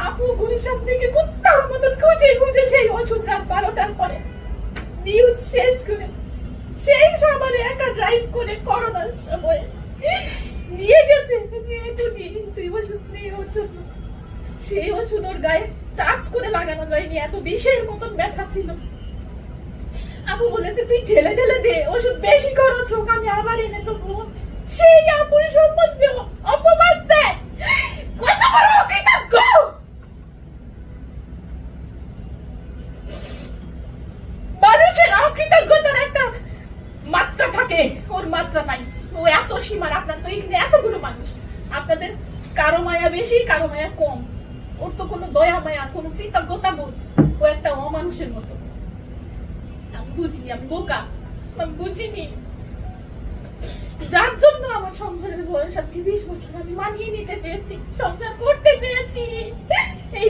আপু গুলিশান থেকে কুত্তার মতন খুঁজে খুঁজে সেই ওষুধ রাত 12টার পরে নিউজ শেষ করে সেই সামানে একা ড্রাইভ করে করোনার সময় নিয়ে গেছে। তুই ওষুধ নেই ওর জন্য, সেই ওষুধ ওর গায়ে টাচ করে লাগানো যায়নি, এত বিষের মতন ব্যথা ছিল। আপু বলেছে তুই ঢেলে ঢেলে দে, ওষুধ বেশি খরচ হোক আমি আবার এনে দেবো। সেই আপুর সম্বন্ধে অপমান দেয়, কত বড় অকৃতজ্ঞ! মানুষের অকৃতজ্ঞতার একটা মাত্রা থাকে, ওর মাত্রা নাই, ও এত সীমার। আপনার তো এখানে এতগুলো মানুষ, আপনাদের কারো মায়া বেশি কারো মায়া কম, ওর তো কোনো দয়া মায়া কোনো কৃতজ্ঞতা বোধ, ও একটা অমানুষের মতো। আমি বুঝিনি, আমি বোকা, আমি বুঝিনি। যার জন্য আমার সংসারের বয়স আজকে 20 বছর, আমি মানিয়ে নিতে চেয়েছি, সংসার করতে চেয়েছি। এই